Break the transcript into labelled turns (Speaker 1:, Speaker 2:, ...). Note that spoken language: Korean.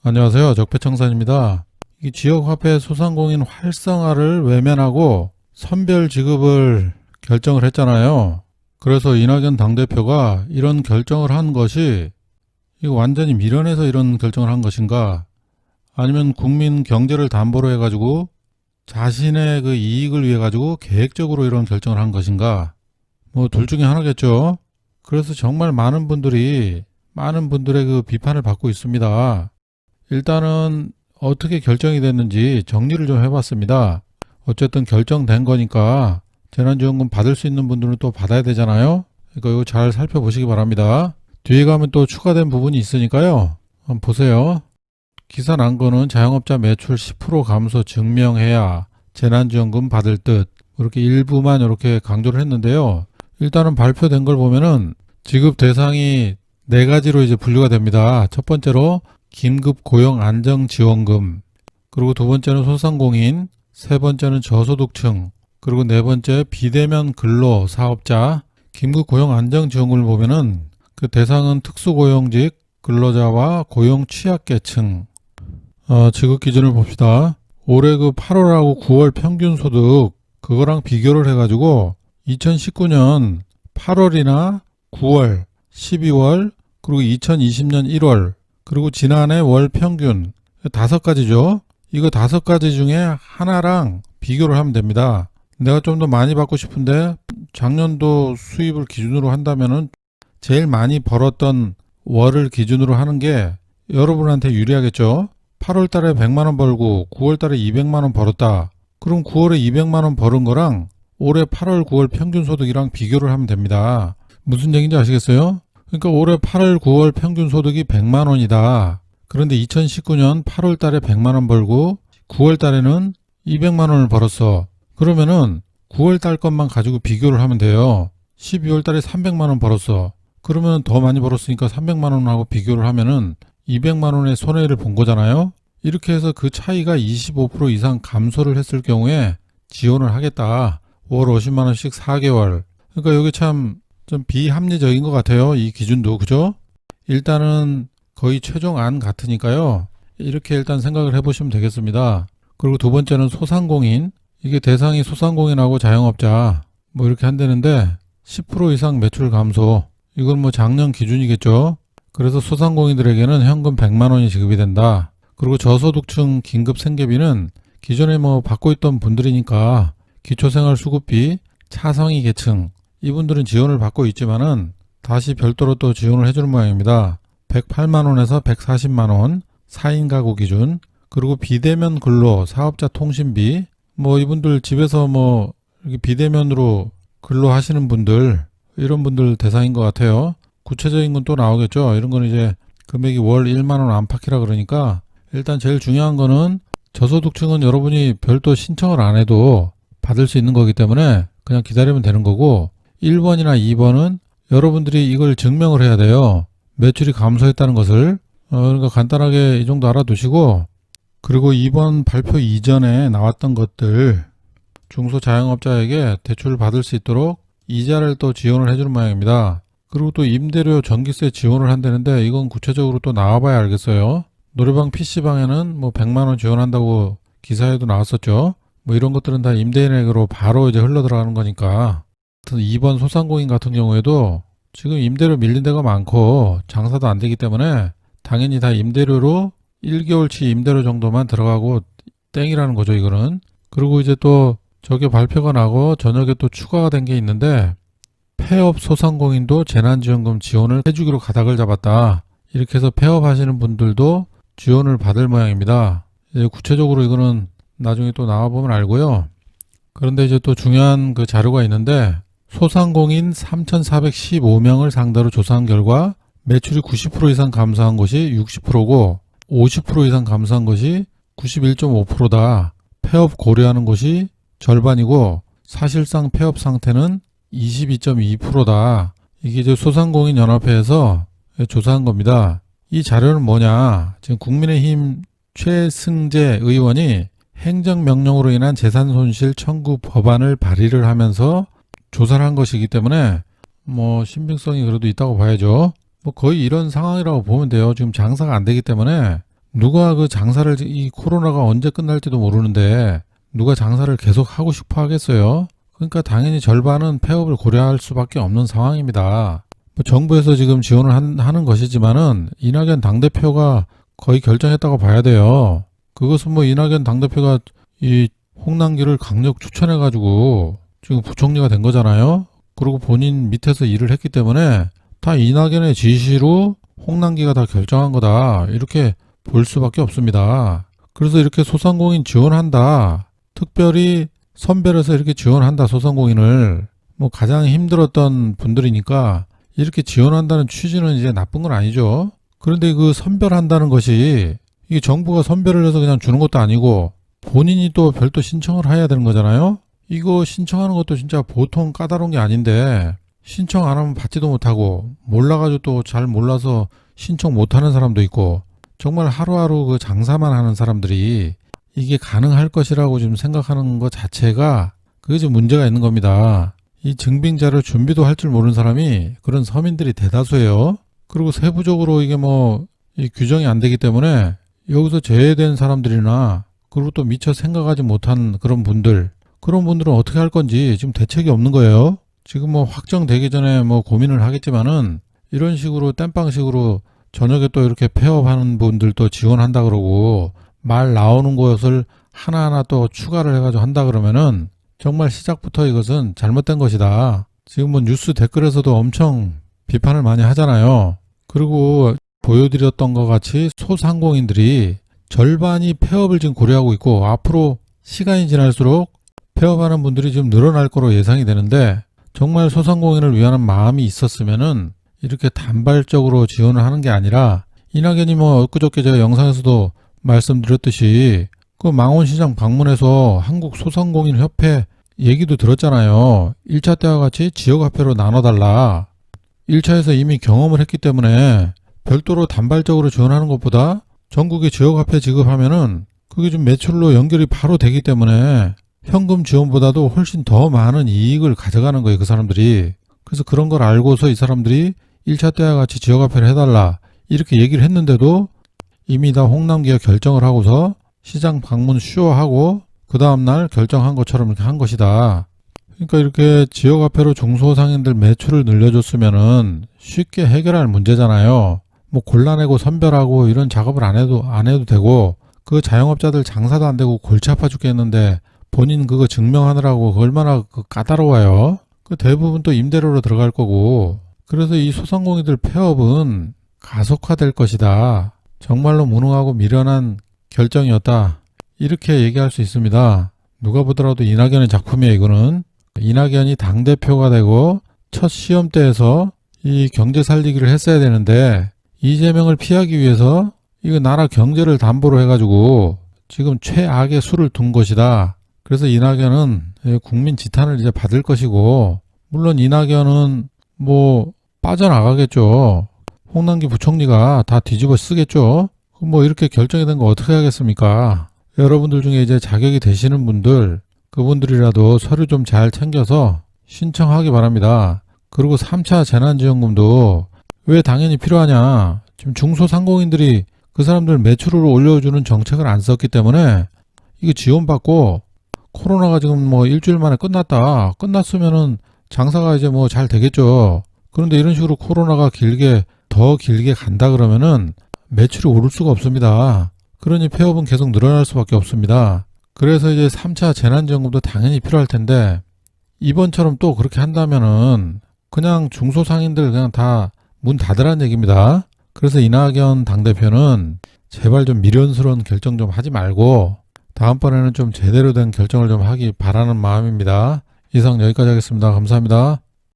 Speaker 1: 안녕하세요. 적폐청산입니다. 이 지역화폐 소상공인 활성화를 외면하고 선별 지급을 결정을 했잖아요. 그래서 이낙연 당대표가 이런 결정을 한 것이 이거 완전히 밀어내서 이런 결정을 한 것인가, 아니면 국민 경제를 담보로 해가지고 자신의 그 이익을 위해 가지고 계획적으로 이런 결정을 한 것인가, 뭐 둘 중에 하나겠죠. 그래서 정말 많은 분들의 그 비판을 받고 있습니다. 일단은 어떻게 결정이 됐는지 정리를 좀 해봤습니다. 어쨌든 결정된 거니까 재난지원금 받을 수 있는 분들은 또 받아야 되잖아요. 그러니까 이거 잘 살펴보시기 바랍니다. 뒤에 가면 또 추가된 부분이 있으니까요. 한번 보세요. 기사 난 거는 자영업자 매출 10% 감소 증명해야 재난지원금 받을 듯, 이렇게 일부만 이렇게 강조를 했는데요. 일단은 발표된 걸 보면은 지급 대상이 네 가지로 이제 분류가 됩니다. 첫 번째로 긴급 고용 안정지원금, 그리고 두 번째는 소상공인, 세 번째는 저소득층, 그리고 네 번째 비대면 근로 사업자. 긴급 고용 안정지원금을 보면은 그 대상은 특수고용직 근로자와 고용 취약계층. 지급 기준을 봅시다. 올해 그 8월하고 9월 평균 소득 그거랑 비교를 해가지고 2019년 8월이나 9월, 12월, 그리고 2020년 1월, 그리고 지난해 월 평균 다섯 가지죠. 이거 다섯 가지 중에 하나랑 비교를 하면 됩니다. 내가 좀 더 많이 받고 싶은데 작년도 수입을 기준으로 한다면은 제일 많이 벌었던 월을 기준으로 하는 게 여러분한테 유리하겠죠. 8월 달에 100만 원 벌고 9월 달에 200만 원 벌었다. 그럼 9월에 200만 원 벌은 거랑 올해 8월, 9월 평균 소득이랑 비교를 하면 됩니다. 무슨 얘기인지 아시겠어요? 그러니까 올해 8월, 9월 평균 소득이 100만 원이다. 그런데 2019년 8월 달에 100만 원 벌고 9월 달에는 200만 원을 벌었어. 그러면은 9월 달 것만 가지고 비교를 하면 돼요. 12월 달에 300만 원 벌었어. 그러면 더 많이 벌었으니까 300만 원하고 비교를 하면은 200만 원의 손해를 본 거잖아요. 이렇게 해서 그 차이가 25% 이상 감소를 했을 경우에 지원을 하겠다. 월 50만 원씩 4개월. 그러니까 여기 참 좀 비합리적인 것 같아요. 이 기준도. 그죠? 일단은 거의 최종 안 같으니까요. 이렇게 일단 생각을 해보시면 되겠습니다. 그리고 두 번째는 소상공인. 이게 대상이 소상공인하고 자영업자 뭐 이렇게 한다는데 10% 이상 매출 감소. 이건 뭐 작년 기준이겠죠. 그래서 소상공인들에게는 현금 100만 원이 지급이 된다. 그리고 저소득층 긴급 생계비는 기존에 뭐 받고 있던 분들이니까 기초생활수급비, 차상위 계층 이분들은 지원을 받고 있지만은 다시 별도로 또 지원을 해주는 모양입니다. 108만 원에서 140만 원 4인 가구 기준. 그리고 비대면 근로 사업자 통신비, 뭐 이분들 집에서 뭐 이렇게 비대면으로 근로하시는 분들, 이런 분들 대상인 것 같아요. 구체적인 건 또 나오겠죠. 이런 건 이제 금액이 월 1만 원 안팎이라 그러니까 일단 제일 중요한 거는 저소득층은 여러분이 별도 신청을 안 해도 받을 수 있는 거기 때문에 그냥 기다리면 되는 거고, 1번이나 2번은 여러분들이 이걸 증명을 해야 돼요. 매출이 감소했다는 것을. 그러니까 간단하게 이 정도 알아두시고, 그리고 이번 발표 이전에 나왔던 것들 중소자영업자에게 대출을 받을 수 있도록 이자를 또 지원을 해주는 모양입니다. 그리고 또 임대료 전기세 지원을 한다는데 이건 구체적으로 또 나와봐야 알겠어요. 노래방 PC방에는 뭐 100만 원 지원한다고 기사에도 나왔었죠. 뭐 이런 것들은 다 임대인에게로 바로 이제 흘러 들어가는 거니까. 2번 소상공인 같은 경우에도 지금 임대료 밀린 데가 많고 장사도 안 되기 때문에 당연히 다 임대료로 1개월치 임대료 정도만 들어가고 땡이라는 거죠, 이거는. 그리고 이제 또 저게 발표가 나고 저녁에 또 추가가 된 게 있는데, 폐업 소상공인도 재난지원금 지원을 해주기로 가닥을 잡았다. 이렇게 해서 폐업하시는 분들도 지원을 받을 모양입니다. 이제 구체적으로 이거는 나중에 또 나와보면 알고요. 그런데 이제 또 중요한 그 자료가 있는데, 소상공인 3,415명을 상대로 조사한 결과 매출이 90% 이상 감소한 것이 60%고 50% 이상 감소한 것이 91.5%다. 폐업 고려하는 것이 절반이고 사실상 폐업 상태는 22.2%다. 이게 이제 소상공인 연합회에서 조사한 겁니다. 이 자료는 뭐냐? 지금 국민의힘 최승재 의원이 행정명령으로 인한 재산손실 청구 법안을 발의를 하면서 조사를 한 것이기 때문에 뭐 신빙성이 그래도 있다고 봐야죠. 뭐 거의 이런 상황이라고 보면 돼요. 지금 장사가 안 되기 때문에 누가 그 장사를, 이 코로나가 언제 끝날지도 모르는데 누가 장사를 계속 하고 싶어 하겠어요? 그러니까 당연히 절반은 폐업을 고려할 수밖에 없는 상황입니다. 뭐 정부에서 지금 지원을 하는 것이지만은 이낙연 당대표가 거의 결정했다고 봐야 돼요. 그것은 뭐 이낙연 당대표가 이 홍남기를 강력 추천해가지고 지금 부총리가 된 거잖아요. 그리고 본인 밑에서 일을 했기 때문에 다 이낙연의 지시로 홍남기가 다 결정한 거다. 이렇게 볼 수밖에 없습니다. 그래서 이렇게 소상공인 지원한다. 특별히 선별해서 이렇게 지원한다. 소상공인을. 뭐 가장 힘들었던 분들이니까 이렇게 지원한다는 취지는 이제 나쁜 건 아니죠. 그런데 그 선별한다는 것이 이게 정부가 선별을 해서 그냥 주는 것도 아니고 본인이 또 별도 신청을 해야 되는 거잖아요. 이거 신청하는 것도 진짜 보통 까다로운 게 아닌데 신청 안 하면 받지도 못하고 몰라가지고 또 잘 몰라서 신청 못하는 사람도 있고 정말 하루하루 그 장사만 하는 사람들이 이게 가능할 것이라고 지금 생각하는 것 자체가 그게 좀 문제가 있는 겁니다. 이 증빙자를 준비도 할 줄 모르는 사람이 그런 서민들이 대다수예요. 그리고 세부적으로 이게 뭐 이 규정이 안 되기 때문에 여기서 제외된 사람들이나 그리고 또 미처 생각하지 못한 그런 분들은 어떻게 할 건지 지금 대책이 없는 거예요. 지금 뭐 확정되기 전에 뭐 고민을 하겠지만은 이런 식으로 땜빵식으로 저녁에 또 이렇게 폐업하는 분들도 지원한다 그러고 말 나오는 것을 하나하나 또 추가를 해가지고 한다 그러면은 정말 시작부터 이것은 잘못된 것이다. 지금 뭐 뉴스 댓글에서도 엄청 비판을 많이 하잖아요. 그리고 보여드렸던 것 같이 소상공인들이 절반이 폐업을 지금 고려하고 있고 앞으로 시간이 지날수록 폐업하는 분들이 좀 늘어날 거로 예상이 되는데 정말 소상공인을 위한 마음이 있었으면은 이렇게 단발적으로 지원을 하는 게 아니라 이낙연이 뭐 엊그저께 제가 영상에서도 말씀드렸듯이 그 망원시장 방문해서 한국소상공인협회 얘기도 들었잖아요. 1차 때와 같이 지역화폐로 나눠달라. 1차에서 이미 경험을 했기 때문에 별도로 단발적으로 지원하는 것보다 전국에 지역화폐 지급하면은 그게 좀 매출로 연결이 바로 되기 때문에 현금 지원보다도 훨씬 더 많은 이익을 가져가는 거예요. 그 사람들이. 그래서 그런 걸 알고서 이 사람들이 1차 때와 같이 지역화폐를 해달라 이렇게 얘기를 했는데도 이미 다 홍남기가 결정을 하고서 시장 방문 쇼하고 그 다음날 결정한 것처럼 이렇게 한 것이다. 그러니까 이렇게 지역화폐로 중소상인들 매출을 늘려줬으면은 쉽게 해결할 문제잖아요. 뭐 골라내고 선별하고 이런 작업을 안 해도 되고 그 자영업자들 장사도 안 되고 골치 아파 죽겠는데 본인 그거 증명하느라고 얼마나 까다로워요. 그 대부분 또 임대료로 들어갈 거고 그래서 이 소상공인들 폐업은 가속화될 것이다. 정말로 무능하고 미련한 결정이었다. 이렇게 얘기할 수 있습니다. 누가 보더라도 이낙연의 작품이에요. 이거는 이낙연이 당대표가 되고 첫 시험대에서 이 경제 살리기를 했어야 되는데 이재명을 피하기 위해서 이거 나라 경제를 담보로 해가지고 지금 최악의 수를 둔 것이다. 그래서 이낙연은 국민 지탄을 이제 받을 것이고 물론 이낙연은 뭐 빠져나가겠죠. 홍남기 부총리가 다 뒤집어 쓰겠죠. 뭐 이렇게 결정이 된 거 어떻게 하겠습니까? 여러분들 중에 이제 자격이 되시는 분들 그분들이라도 서류 좀 잘 챙겨서 신청하기 바랍니다. 그리고 3차 재난지원금도 왜 당연히 필요하냐. 지금 중소상공인들이 그 사람들 매출을 올려주는 정책을 안 썼기 때문에 이거 지원받고 코로나가 지금 뭐 일주일 만에 끝났다. 끝났으면은 장사가 이제 뭐 잘 되겠죠. 그런데 이런 식으로 코로나가 더 길게 간다 그러면은 매출이 오를 수가 없습니다. 그러니 폐업은 계속 늘어날 수밖에 없습니다. 그래서 이제 3차 재난지원금도 당연히 필요할 텐데 이번처럼 또 그렇게 한다면은 그냥 중소상인들 그냥 다 문 닫으라는 얘기입니다. 그래서 이낙연 당대표는 제발 좀 미련스러운 결정 좀 하지 말고 다음번에는 좀 제대로 된 결정을 좀 하기 바라는 마음입니다. 이상 여기까지 하겠습니다. 감사합니다.